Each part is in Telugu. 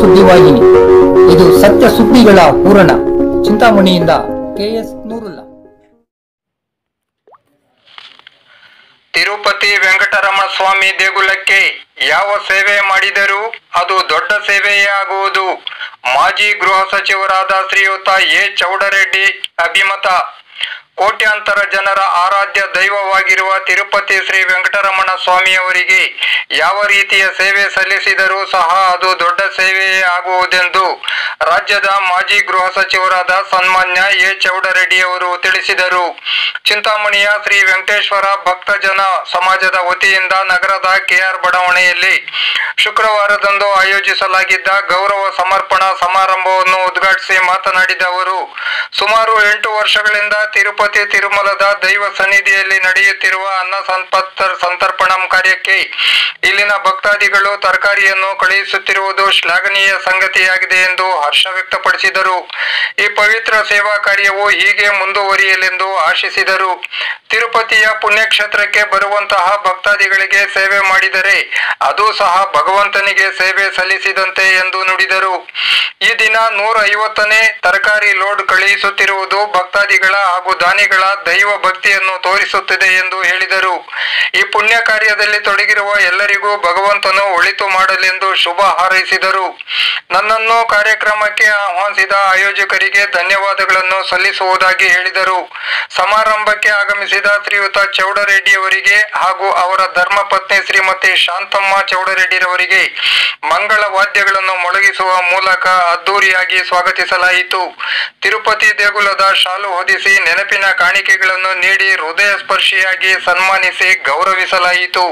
ಸುದ್ದಿವಾಹಿನಿ. ಇದು ಸತ್ಯ ಸುದ್ದಿಗಳ ಪೂರಣ. ಚಿಂತಾಮಣಿಯಿಂದ KS ನೂರುಲ್ಲಾ. ತಿರುಪತಿ ವೆಂಕಟರಮಣ ಸ್ವಾಮಿ ದೇಗುಲಕ್ಕೆ ಯಾವ ಸೇವೆ ಮಾಡಿದರೂ ಅದು ದೊಡ್ಡ ಸೇವೆಯೇ ಆಗುವುದು. ಮಾಜಿ ಗೃಹ ಸಚಿವರಾದ ಶ್ರೀಯುತ ಎ ಚೌಡರೆಡ್ಡಿ ಅಭಿಮತ. ಕೋಟ್ಯಾಂತರ ಜನರ ಆರಾಧ್ಯ ದೈವವಾಗಿರುವ ತಿರುಪತಿ ಶ್ರೀ ವೆಂಕಟರಮಣ ಸ್ವಾಮಿಯವರಿಗೆ ಯಾವ ರೀತಿಯ ಸೇವೆ ಸಲ್ಲಿಸಿದರೂ ಸಹ ಅದು ದೊಡ್ಡ ಸೇವೆಯೇ ಆಗುವುದೆಂದು ರಾಜ್ಯದ ಮಾಜಿ ಗೃಹ ಸಚಿವರಾದ ಸನ್ಮಾನ್ಯ ಎ ಚೌಡರೆಡ್ಡಿಯವರು ತಿಳಿಸಿದರು. ಚಿಂತಾಮಣಿಯ ಶ್ರೀ ವೆಂಕಟೇಶ್ವರ ಭಕ್ತಜನ ಸಮಾಜದ ವತಿಯಿಂದ ನಗರದ KR ಬಡಾವಣೆಯಲ್ಲಿ ಶುಕ್ರವಾರದಂದು ಆಯೋಜಿಸಲಾಗಿದ್ದ ಗೌರವ ಸಮರ್ಪಣಾ ಸಮಾರಂಭವನ್ನು ಉದ್ಘಾಟಿಸಿ ಮಾತನಾಡಿದ ಅವರು, ಸುಮಾರು 8 ವರ್ಷಗಳಿಂದ ತಿರುಪತಿ ತಿರುಮಲದ ದೈವ ಸನ್ನಿಧಿಯಲ್ಲಿ ನಡೆಯುತ್ತಿರುವ ಅನ್ನ ಸಂತರ್ಪಣಂ ಕಾರ್ಯಕ್ಕೆ ಇಲ್ಲಿನ ಭಕ್ತಾದಿಗಳು ತರಕಾರಿಯನ್ನು ಕಳುಹಿಸುತ್ತಿರುವುದು ಶ್ಲಾಘನೀಯ ಸಂಗತಿಯಾಗಿದೆ ಎಂದು ಹರ್ಷ ವ್ಯಕ್ತಪಡಿಸಿದರು. ಈ ಪವಿತ್ರ ಸೇವಾ ಕಾರ್ಯವು ಹೀಗೆ ಮುಂದುವರಿಯಲೆಂದು ಆಶಿಸಿದರು. ತಿರುಪತಿಯ ಪುಣ್ಯಕ್ಷೇತ್ರಕ್ಕೆ ಬರುವಂತಹ ಭಕ್ತಾದಿಗಳಿಗೆ ಸೇವೆ ಮಾಡಿದರೆ ಅದು ಸಹ ಭಗವಂತನಿಗೆ ಸೇವೆ ಸಲ್ಲಿಸಿದಂತೆ ಎಂದು ನುಡಿದರು. ಈ ದಿನ 150ನೇ ತರಕಾರಿ ಲೋಡ್ ಕಳುಹಿಸುತ್ತಿರುವುದು ಭಕ್ತಾದಿಗಳ ಹಾಗೂ ದಾನಿಗಳ ದೈವ ಭಕ್ತಿಯನ್ನು ತೋರಿಸುತ್ತದೆ ಎಂದು ಹೇಳಿದರು. ಈ ಪುಣ್ಯ ಕಾರ್ಯದಲ್ಲಿ ತೊಡಗಿರುವ ಎಲ್ಲರಿಗೂ ಭಗವಂತನು ಒಳಿತು ಮಾಡಲೆಂದು ಶುಭ ಹಾರೈಸಿದರು. ನನ್ನನ್ನು ಕಾರ್ಯಕ್ರಮಕ್ಕೆ ಆಹ್ವಾನಿಸಿದ ಆಯೋಜಕರಿಗೆ ಧನ್ಯವಾದಗಳನ್ನು ಸಲ್ಲಿಸುವುದಾಗಿ ಹೇಳಿದರು. ಸಮಾರಂಭಕ್ಕೆ ಆಗಮಿಸಿದ ಶ್ರೀಯುತ ಚೌಡರೆಡ್ಡಿಯವರಿಗೆ ಹಾಗೂ ಅವರ ಧರ್ಮಪತ್ನಿ ಶ್ರೀಮತಿ ಶಾಂತಮ್ಮ ಚೌಡರೆಡ್ಡಿರವರಿಗೆ ಮಂಗಳ ವಾದ್ಯಗಳನ್ನು ಮೊಳಗಿಸುವ ಮೂಲಕ ಅದ್ದೂರಿಯಾಗಿ ಸ್ವಾಗತಿಸಲಾಯಿತು. ತಿರುಪತಿ ದೇಗುಲದ ಶಾಲು ಹೊದಿಸಿ ನೆನಪಿನ ಕಾಣಿಕೆಗಳನ್ನು ನೀಡಿ ಹೃದಯ ಸ್ಪರ್ಶಿಯಾಗಿ ಸನ್ಮಾನಿಸಿ ಗೌರವಿಸಲಾಯಿತು.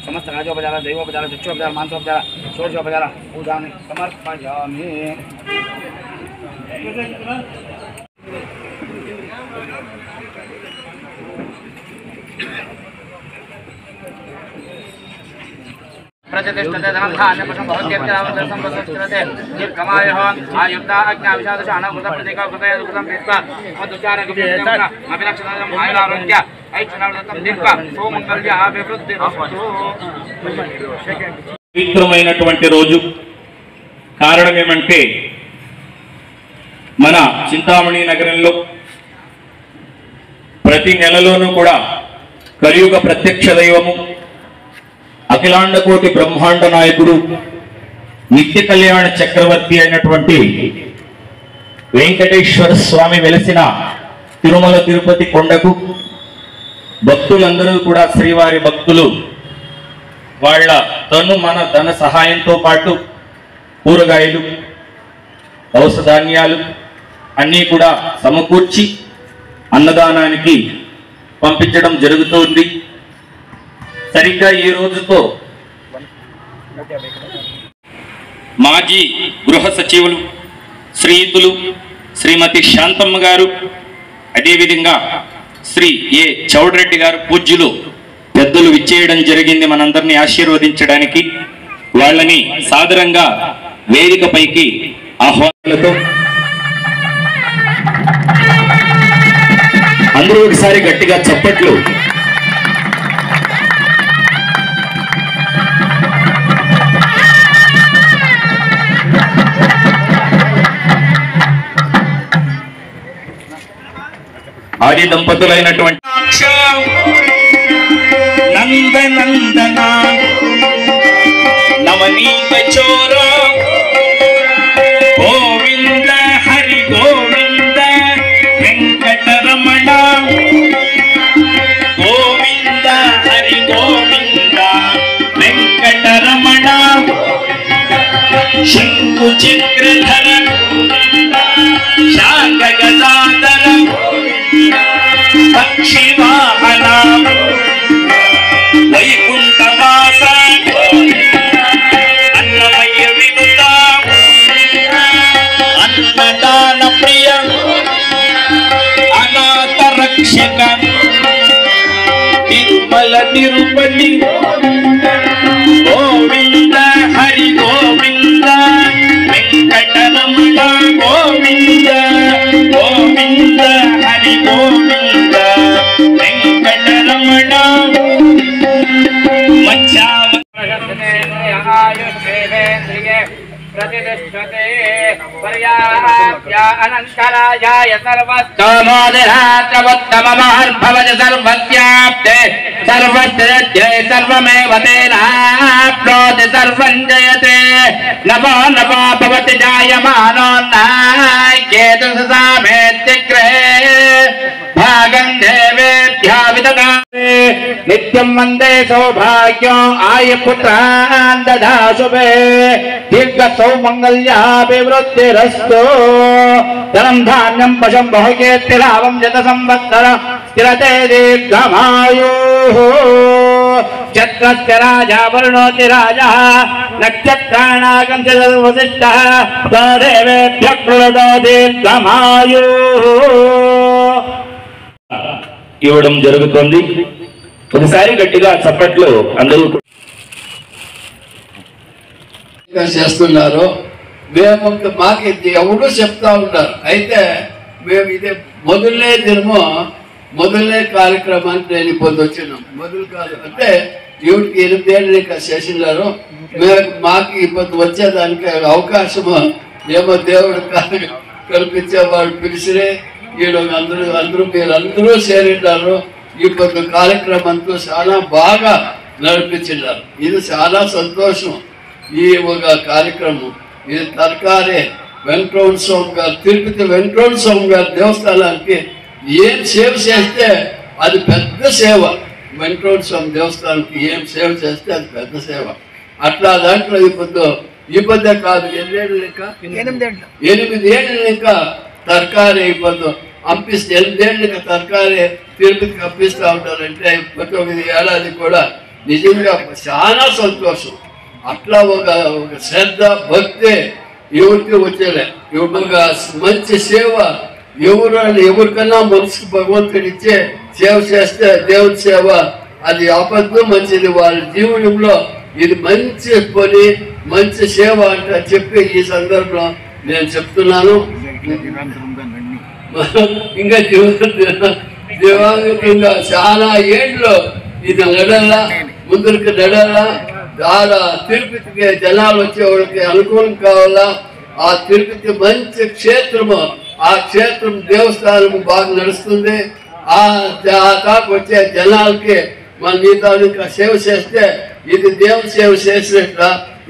समस्त राजोपचार दैवोपचार चक्षुपचार मांसोपचार षोडशोपचार पूजानि समर्पयामि। प्रतिष्ठते धनधान्य पशुं भवत्यप्यवदर्शं प्रसुष्ठते दीर्घमायुः आयुक्ता अज्ञाविषादश अनवृतप्रतीका कृतय दुःखं प्रीत्वा मधुचारकं अभिलक्षणं आयुरारोग्य ऐश्वर्यवृतं दीर्घ सोमंगल्य अभिवृद्धिरस्तु। పవిత్రమైనటువంటి రోజు. కారణం ఏమంటే మన చింతామణి నగరంలో ప్రతి నెలలోనూ కూడా కలియుగ ప్రత్యక్ష దైవము అఖిలాండ కోటి బ్రహ్మాండ నాయకుడు నిత్య కళ్యాణ చక్రవర్తి అయినటువంటి వెంకటేశ్వర స్వామి వెలసిన తిరుమల తిరుపతి కొండకు భక్తులందరూ కూడా శ్రీవారి భక్తులు వాళ్ళ మన ధన సహాయంతో పాటు కూరగాయలు, దవస ధాన్యాలు అన్నీ కూడా సమకూర్చి అన్నదానానికి పంపించడం జరుగుతుంది. సరిగ్గా ఈ రోజుతో మాజీ గృహ సచివులు శ్రీయుతులు శ్రీమతి శాంతమ్మ గారు, అదేవిధంగా శ్రీ ఏ చౌడరెడ్డి గారు పూజ్యులు పెద్దలు విచ్చేయడం జరిగింది మనందరినీ ఆశీర్వదించడానికి. వాళ్ళని సాదరంగా వేదికపైకి ఆహ్వానాలతో అందరూ ఒకసారి గట్టిగా చప్పట్లు. ఆది దంపతులైనటువంటి నందనందన నవనీత చోర గోవింద హరి గోవింద వెంకటరమణ గోవింద హరి గోవింద వెంకటరమణ శంకు చక్రధర శాంత గదాధర పక్షివాహన వైకుంఠవాస అన్నమయ్య వినుత అన్నదాన ప్రియ అనాథ రక్షక తిరుమల తిరుపతి గోవింద హరి గోవింద వెంకటరమణ గోవింద గోవింద హరి గోవింద వెంకటరమణ प्रतिष्ठते पर्याप्य अनन्तरायाय सर्वस्तमोदिरात्रवत्तममहर्भवति सर्वस्याप्ते सर्वस्य सर्वमेव तेनाप्नोति सर्वं जयते नमो नमो भवति जायमानो नाय्येतु सामेत्यग्रे भागं देवेभ्यः विददामि नित्यं वन्दे सौभाग्यो आयुपुत्रान् ददाशुभे दीर्घ सौमङ्गल्याभिवृद्धिरस्तु धनं धान्यं पशुं बहुकीर्तिलाभं यत संवत्सर स्थिरते दीर्घमायुः चक्रस्य राजा वर्णोति राजः नक्षत्राणागं च सर्वशिष्टः तदेवेभ्यः कृतो दीर्घमायुः ఇవ్వడం జరుగుతుంది. ఒకసారి గట్టిగా చప్పట్లు అందరూ చేస్తున్నారు. మేము మాకు ఎవరు చెప్తా ఉన్నారు. అయితే మేము ఇదే మొదలనే దినము మొదలనే కార్యక్రమానికి నేను ఇప్పుడు వచ్చినాం. మొదలు కాదు అంటే ఇవిడికి 8 ఏళ్ళు ఇంకా చేసినారు. మాకు ఇప్పుడు వచ్చేదానికి అవకాశము ఏమో దేవుడు కల్పించేవాడు పిలిచిరే. వీళ్ళు అందరూ మీరందరూ చేరినారు. ఇప్పుడు కార్యక్రమంతో చాలా బాగా నడిపించినారు. ఇది చాలా సంతోషం. ఈ ఒక కార్యక్రమం ఇది తరకారే వెంకటరమణ స్వామి గారు తిరుపతి వెంకటరమణ స్వామి గారి దేవస్థానానికి ఏం సేవ చేస్తే అది పెద్ద సేవ. వెంకటరమణ స్వామి దేవస్థానానికి ఏం సేవ చేస్తే అది పెద్ద సేవ. అట్లా దాంట్లో ఇప్పుడు కాదు 8 ఏళ్ళు ఇంకా తరకారీ ఇప్పుడు పంపిస్తే 8 ఏళ్ళు ఇంకా తరకారీ తిరుపతికి పంపిస్తూ ఉంటారంటే 21 ఏడాది కూడా నిజంగా చాలా సంతోషం. అట్లా ఒక శ్రద్ధ భక్తి ఎవరికి వచ్చేలే. ఒక మంచి సేవ ఎవరికన్నా మనసుకు భగవంతుడు ఇచ్చే సేవ చేస్తే దేవుని సేవ అది అబద్ధం మంచిది. వాళ్ళ జీవనంలో ఇది మంచి పని మంచి సేవ అంట చెప్పి ఈ సందర్భంలో నేను చెప్తున్నాను. ఇంకా దివంగతంగా చాలా ఏళ్ళు ఇది నడల్లా ముందుకు నడల్లా. చాలా తిరుపతికి జనాలు వచ్చేవాళ్ళకి అనుకూలం కావాలా. ఆ తిరుపతి మంచి క్షేత్రము. ఆ క్షేత్రం దేవస్థానం బాగా నడుస్తుంది. ఆ తాకు వచ్చే జనాలకి మన మిగతా ఇంకా సేవ చేస్తే ఇది దేవుని సేవ చేసినట్ల.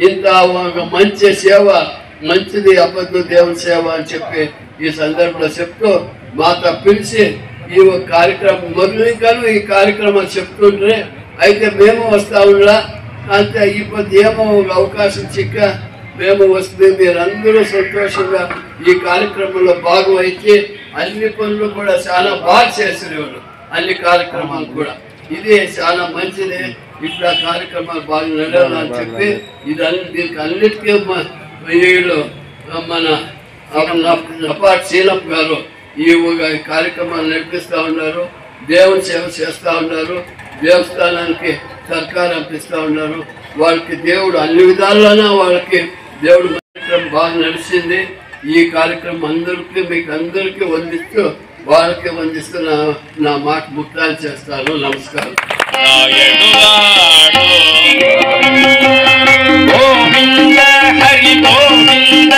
ఇంత ఒక మంచి సేవ మంచిది అబద్ధం దేవుని సేవ అని చెప్పి ఈ సందర్భంలో చెప్తూ మాతో పిలిచి ఈ కార్యక్రమం మొదలుగాను ఈ కార్యక్రమాలు చెప్తుంటే అయితే మేము వస్తా ఉన్నా అంతే ఇప్పుడు ఏమో అవకాశం చిక్క మేము వస్తే మీరందరూ సంతోషంగా ఈ కార్యక్రమంలో భాగమైతే అన్ని పనులు కూడా చాలా బాగా చేసేవాళ్ళు అన్ని కార్యక్రమాలు కూడా ఇది చాలా మంచిది ఇట్లా కార్యక్రమాలు బాగా నడవాలని చెప్పి దీనికి అన్నిటికీ వీళ్ళు మన నపాట్ శీలప్ గారు ఈ కార్యక్రమాలు నడిపిస్తూ ఉన్నారు దేవుని సేవ చేస్తూ ఉన్నారు దేవస్థానానికి సహకారం ఇస్తూ ఉన్నారు వాళ్ళకి దేవుడు అన్ని విధాల్లోనే వాళ్ళకి దేవుడు కార్యక్రమం బాగా నడిచింది ఈ కార్యక్రమం అందరికీ మీకు అందరికీ వందిస్తూ వాళ్ళకి వందిస్తూ నా మాట ముక్తాలు చేస్తాను నమస్కారం గోవింద హరి గోవింద